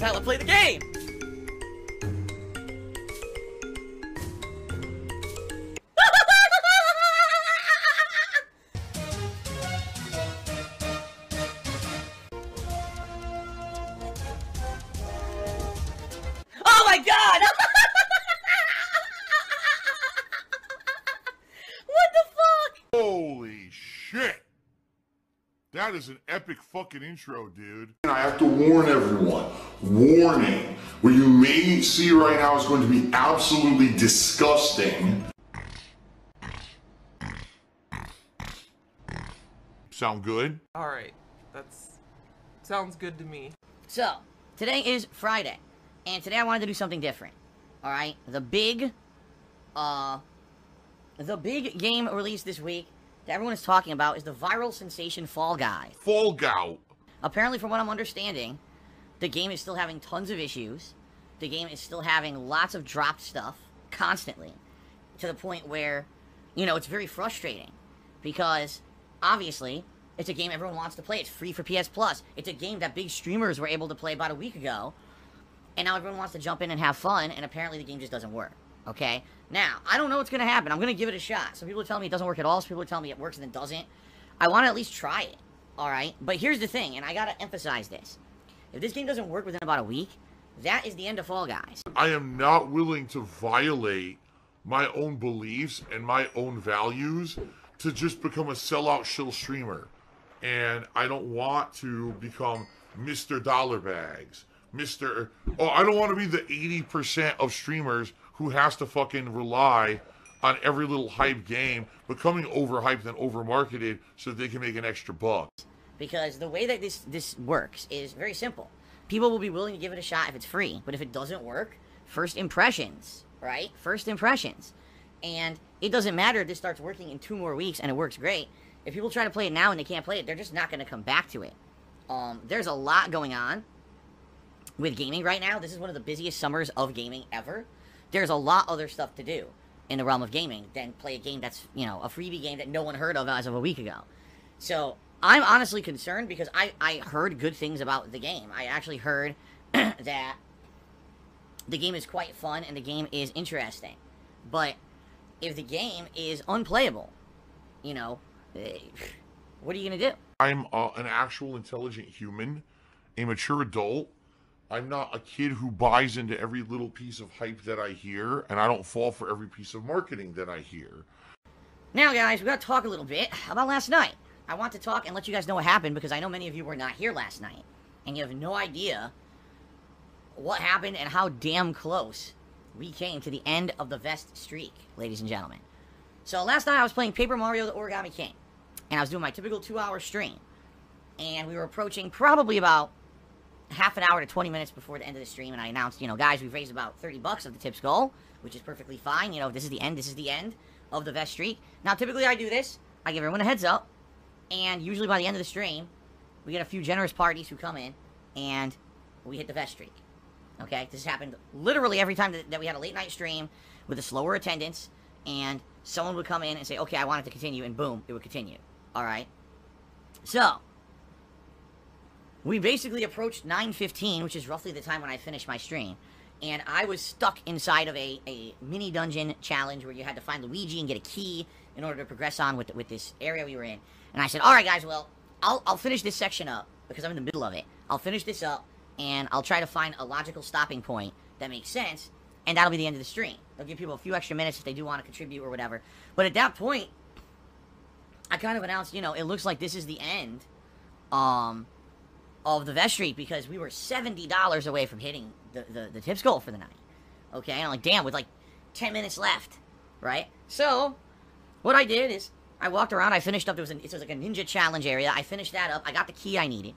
is how I play the game! Oh my god! What the fuck? Holy shit! That is an epic fucking intro, dude. I have to warn everyone. Warning. What you may see right now is going to be absolutely disgusting. Sound good? Alright, sounds good to me. So, today is Friday, and today I wanted to do something different. Alright? The big game released this week that everyone is talking about is the viral sensation Fall Guy. Fallgout. Apparently, from what I'm understanding, the game is still having tons of issues. The game is still having lots of dropped stuff constantly, to the point where, you know, it's very frustrating. Because, obviously, it's a game everyone wants to play. It's free for PS Plus. It's a game that big streamers were able to play about a week ago. And now everyone wants to jump in and have fun, and apparently the game just doesn't work. Okay? Now, I don't know what's going to happen. I'm going to give it a shot. Some people are telling me it doesn't work at all. Some people are telling me it works and then doesn't. I want to at least try it. Alright? But here's the thing, and I got to emphasize this. If this game doesn't work within about a week, that is the end of Fall Guys. I am not willing to violate my own beliefs and my own values to just become a sellout shill streamer. And I don't want to become Mr. Dollar Bags. I don't want to be the 80% of streamers who has to fucking rely on every little hype game becoming overhyped and overmarketed so they can make an extra buck. Because the way that this works is very simple. People will be willing to give it a shot if it's free, but if it doesn't work, first impressions, right? First impressions. And it doesn't matter if this starts working in 2 more weeks and it works great. If people try to play it now and they can't play it, they're just not going to come back to it. There's a lot going on with gaming right now. This is one of the busiest summers of gaming ever. There's a lot other stuff to do in the realm of gaming than play a game that's, you know, a freebie game that no one heard of as of a week ago. So, I'm honestly concerned because I heard good things about the game. I actually heard that the game is quite fun and the game is interesting. But if the game is unplayable, you know, what are you going to do? I'm an actual intelligent human, a mature adult. I'm not a kid who buys into every little piece of hype that I hear, and I don't fall for every piece of marketing that I hear. Now, guys, we got to talk a little bit about last night. I want to talk and let you guys know what happened because I know many of you were not here last night, and you have no idea what happened and how damn close we came to the end of the vest streak, ladies and gentlemen. So last night I was playing Paper Mario the Origami King, and I was doing my typical 2-hour stream, and we were approaching probably about half an hour to 20 minutes before the end of the stream, and I announced, you know, guys, we've raised about 30 bucks of the tips goal, which is perfectly fine. You know, this is the end of the vest streak. Now, typically I do this, I give everyone a heads up, and usually by the end of the stream, we get a few generous parties who come in, and we hit the vest streak. Okay? This happened literally every time that we had a late night stream with a slower attendance, and someone would come in and say, okay, I want it to continue, and boom, it would continue. Alright? So, we basically approached 9:15, which is roughly the time when I finished my stream, and I was stuck inside of a mini dungeon challenge where you had to find Luigi and get a key in order to progress on with this area we were in. And I said, alright guys, well, I'll finish this section up, because I'm in the middle of it. I'll finish this up, and I'll try to find a logical stopping point that makes sense, and that'll be the end of the stream. I'll give people a few extra minutes if they do want to contribute or whatever. But at that point, I kind of announced, you know, it looks like this is the end, of the vest streak, because we were $70 away from hitting the tips goal for the night. Okay, and I'm like, damn, with like 10 minutes left, right? So, what I did is, I walked around, I finished up, it was like a ninja challenge area, I finished that up, I got the key I needed,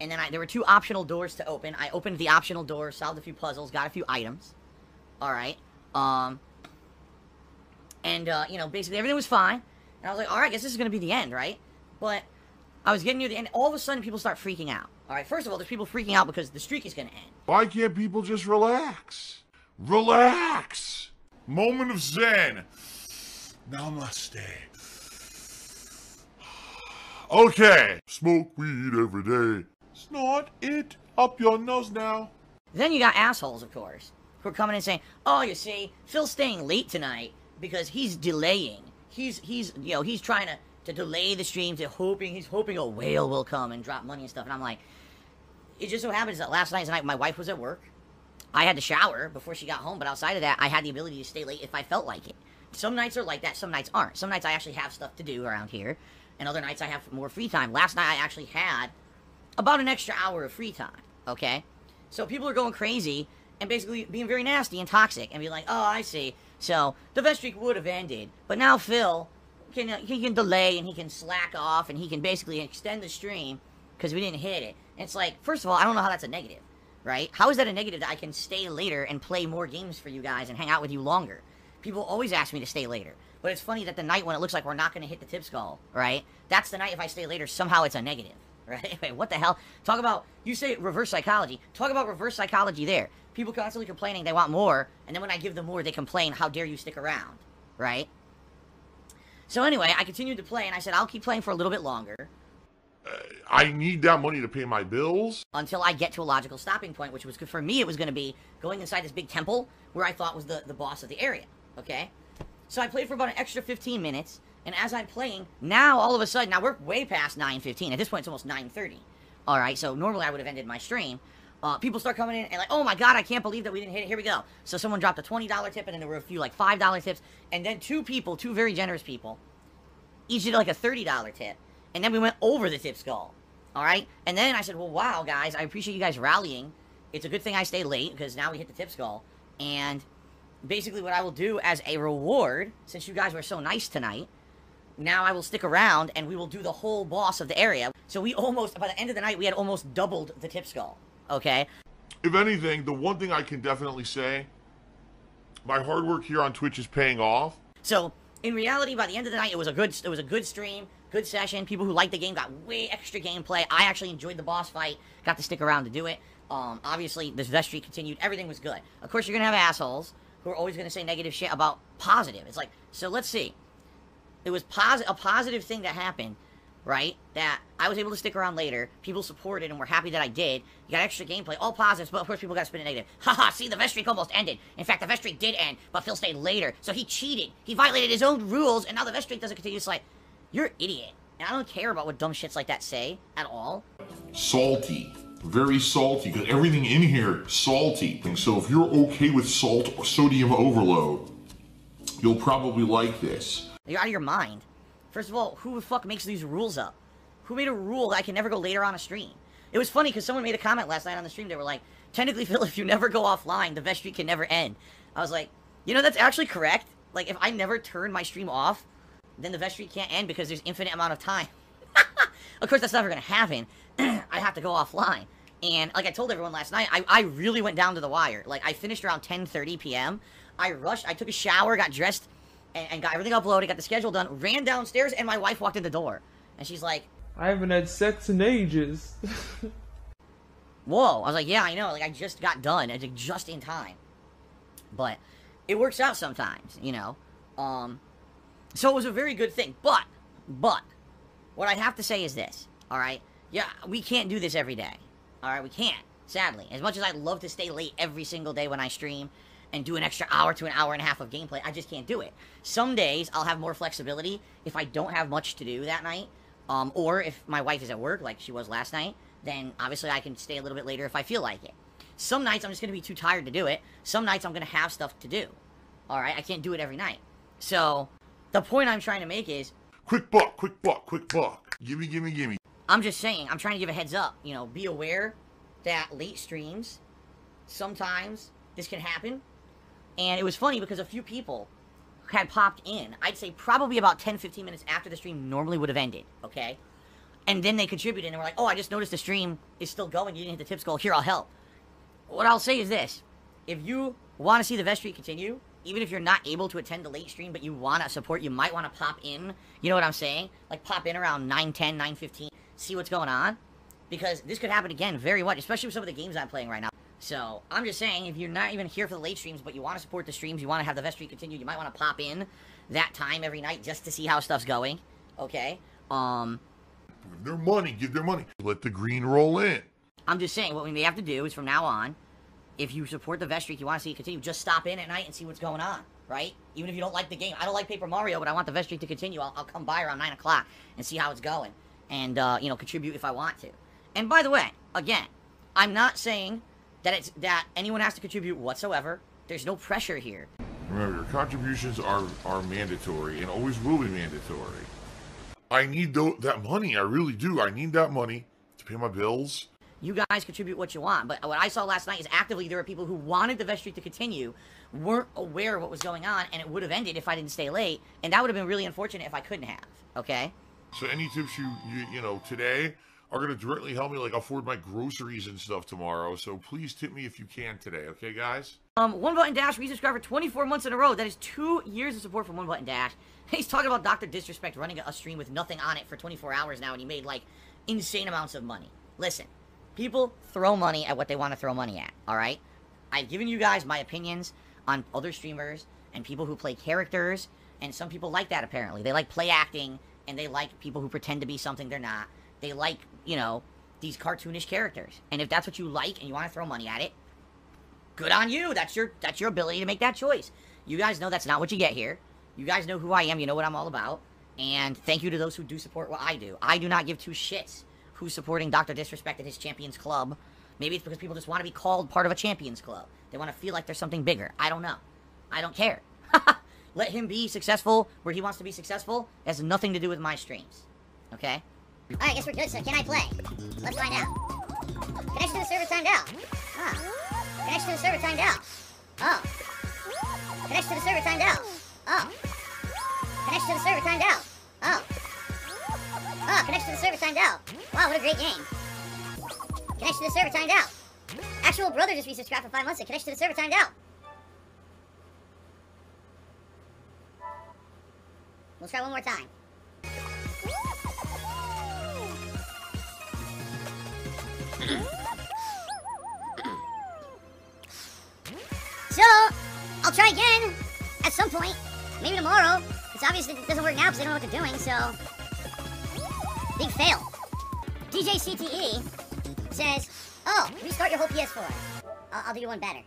and then there were 2 optional doors to open. I opened the optional door, solved a few puzzles, got a few items, alright, you know, basically everything was fine, and I was like, alright, I guess this is gonna be the end, right? But I was getting near the end, all of a sudden people start freaking out. Alright, first of all, there's people freaking out because the streak is gonna end. Why can't people just relax? Relax! Moment of zen. Namaste. Okay. Smoke weed every day. Snort it up your nose now. Then you got assholes, of course, who are coming in saying, oh, you see, Phil's staying late tonight because he's delaying. He's trying to delay the stream, he's hoping a whale will come and drop money and stuff. And I'm like, it just so happens that last night's night, my wife was at work. I had to shower before she got home, but outside of that, I had the ability to stay late if I felt like it. Some nights are like that, some nights aren't. Some nights I actually have stuff to do around here, and other nights I have more free time. Last night I actually had about an extra hour of free time, okay? So people are going crazy and basically being very nasty and toxic and be like, oh, I see. So the vet streak would have ended, but now Phil can delay and he can slack off and he can basically extend the stream because we didn't hit it. And it's like, first of all, I don't know how that's a negative, right? How is that a negative that I can stay later and play more games for you guys and hang out with you longer? People always ask me to stay later. But it's funny that the night when it looks like we're not going to hit the tip skull, right? That's the night if I stay later, somehow it's a negative, right? Wait, what the hell? Talk about, you say reverse psychology. Talk about reverse psychology there. People constantly complaining they want more, and then when I give them more, they complain, how dare you stick around, right? So anyway, I continued to play, and I said, I'll keep playing for a little bit longer. I need that money to pay my bills. Until I get to a logical stopping point, which was good for me. It was going to be going inside this big temple where I thought was the boss of the area, okay? So I played for about an extra 15 minutes, and as I'm playing, now all of a sudden, now we're way past 9:15. At this point, it's almost 9:30. All right, so normally I would have ended my stream. People start coming in and like, oh my god, I can't believe that we didn't hit it. Here we go. So someone dropped a $20 tip, and then there were a few like $5 tips, and then two very generous people, each did like a $30 tip, and then we went over the tip skull. All right, and then I said, well, wow, guys, I appreciate you guys rallying. It's a good thing I stayed late because now we hit the tip skull, and basically what I will do as a reward, since you guys were so nice tonight, now I will stick around and we will do the whole boss of the area. So we almost, by the end of the night, we had almost doubled the tip skull, okay? If anything, the one thing I can definitely say, my hard work here on Twitch is paying off. So, in reality, by the end of the night, it was a good stream, good session. People who liked the game got way extra gameplay. I actually enjoyed the boss fight, got to stick around to do it. Obviously, this vet streak continued. Everything was good. Of course, you're going to have assholes who are always going to say negative shit about positive. It's like, so let's see. It was a positive thing that happened, right? That I was able to stick around later. People supported and were happy that I did. You got extra gameplay, all positives, but of course people got to spin it negative. Haha, see, the vet streak almost ended. In fact, the vet streak did end, but Phil stayed later. So he cheated. He violated his own rules, and now the vet streak doesn't continue. It's like, you're an idiot. And I don't care about what dumb shits like that say at all. Salty. Very salty, because everything in here salty. And so if you're okay with salt or sodium overload, you'll probably like this. You're out of your mind. First of all, who the fuck makes these rules up? Who made a rule that I can never go later on a stream? It was funny because someone made a comment last night on the stream. They were like, technically, Phil, if you never go offline, the vet streak can never end. I was like, you know, that's actually correct. Like, if I never turn my stream off, then the vet streak can't end because there's infinite amount of time. Of course, that's never going to happen. I have to go offline. And like I told everyone last night, I really went down to the wire. Like, I finished around 10:30 p.m. I rushed. I took a shower, got dressed, and got everything uploaded, got the schedule done, ran downstairs, and my wife walked in the door. And she's like, I haven't had sex in ages. whoa. I was like, yeah, I know. Like, I just got done. It's like just in time. But it works out sometimes, you know. So it was a very good thing. But, what I have to say is this, all right? Yeah, we can't do this every day. All right, we can't, sadly. As much as I'd love to stay late every single day when I stream and do an extra hour to an hour and a half of gameplay, I just can't do it. Some days, I'll have more flexibility if I don't have much to do that night, or if my wife is at work, like she was last night, then obviously I can stay a little bit later if I feel like it. Some nights, I'm just going to be too tired to do it. Some nights, I'm going to have stuff to do. All right, I can't do it every night. So, the point I'm trying to make is... Quick buck, quick buck, quick buck. Gimme, gimme, gimme. I'm just saying, I'm trying to give a heads up. You know, be aware that late streams, sometimes this can happen. And it was funny because a few people had popped in. I'd say probably about 10-15 minutes after the stream normally would have ended, okay? And then they contributed and were like, oh, I just noticed the stream is still going. You didn't hit the tip skull. Here, I'll help. What I'll say is this. If you want to see the vet streak continue, even if you're not able to attend the late stream, but you want to support, you might want to pop in. You know what I'm saying? Like, pop in around 9:10, 9:15. See what's going on, because this could happen again very much, especially with some of the games I'm playing right now. So, I'm just saying, if you're not even here for the late streams, but you want to support the streams, you want to have the vet streak continue, you might want to pop in that time every night just to see how stuff's going, okay? Give their money, give their money. Let the green roll in. I'm just saying, what we may have to do is from now on, if you support the vet streak, you want to see it continue, just stop in at night and see what's going on, right? Even if you don't like the game. I don't like Paper Mario, but I want the vet streak to continue. I'll come by around 9 o'clock and see how it's going. And, you know, contribute if I want to. And by the way, again, I'm not saying that anyone has to contribute whatsoever. There's no pressure here. Remember, your contributions are mandatory and always will be mandatory. I need that money. I really do. I need that money to pay my bills. You guys contribute what you want. But what I saw last night is actively there were people who wanted the vet streak to continue, weren't aware of what was going on, and it would have ended if I didn't stay late. And that would have been really unfortunate if I couldn't have. Okay? So any tips you know, today are going to directly help me, like, afford my groceries and stuff tomorrow. So please tip me if you can today. Okay, guys? One Button Dash resubscribed for 24 months in a row. That is 2 years of support from One Button Dash. He's talking about Dr. Disrespect running a stream with nothing on it for 24 hours now, and he made, like, insane amounts of money. Listen, people throw money at what they want to throw money at, alright? I've given you guys my opinions on other streamers and people who play characters, and some people like that, apparently. They like play acting, and they like people who pretend to be something they're not. They like, you know, these cartoonish characters. And if that's what you like and you want to throw money at it, good on you. That's your ability to make that choice. You guys know that's not what you get here. You guys know who I am. You know what I'm all about. And thank you to those who do support what I do. I do not give two shits who's supporting Dr. Disrespect and his Champions Club. Maybe it's because people just want to be called part of a Champions Club. They want to feel like there's something bigger. I don't know. I don't care. Let him be successful where he wants to be successful. It has nothing to do with my streams. Okay? Alright, I guess we're good, so can I play? Let's find out. Connection to the server timed out. Oh. Connection to the server timed out. Oh. Connection to the server timed out. Oh. Connection to the server timed out. Oh. Oh, connection to the server timed out. Wow, what a great game. Connection to the server timed out. Actual brother just resubscribed for 5 months and connection to the server timed out. We'll try one more time. So, I'll try again at some point. Maybe tomorrow. It's obviously it doesn't work now because they don't know what they're doing, so... Big fail. DJ CTE says, oh, restart your whole PS4. I'll do you one better.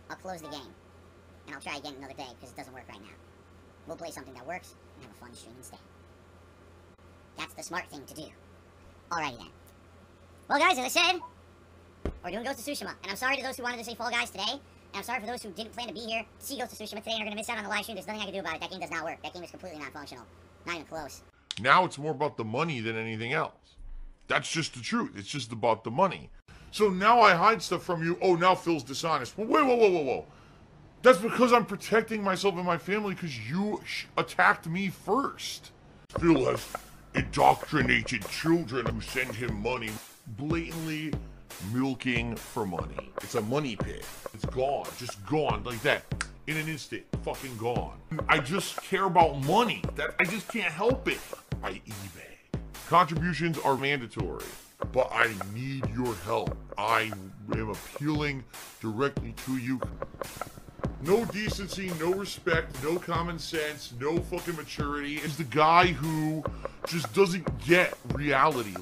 I'll close the game. And I'll try again another day because it doesn't work right now. We'll play something that works and have a fun stream instead. That's the smart thing to do. Alrighty then. Well guys, as I said, we're doing Ghost of Tsushima. And I'm sorry to those who wanted to say Fall Guys today. And I'm sorry for those who didn't plan to be here to see Ghost of Tsushima today and are going to miss out on the live stream. There's nothing I can do about it. That game does not work. That game is completely non-functional. Not even close. Now it's more about the money than anything else. That's just the truth. It's just about the money. So now I hide stuff from you. Oh, now Phil's dishonest. Well, wait, whoa. That's because I'm protecting myself and my family because you attacked me first. Phil has indoctrinated children who send him money, blatantly milking for money. It's a money pit. It's gone, just gone like that. In an instant, fucking gone. I just care about money. I just can't help it. I eBay. Contributions are mandatory, but I need your help. I am appealing directly to you. No decency, no respect, no common sense, no fucking maturity. Is the guy who just doesn't get reality.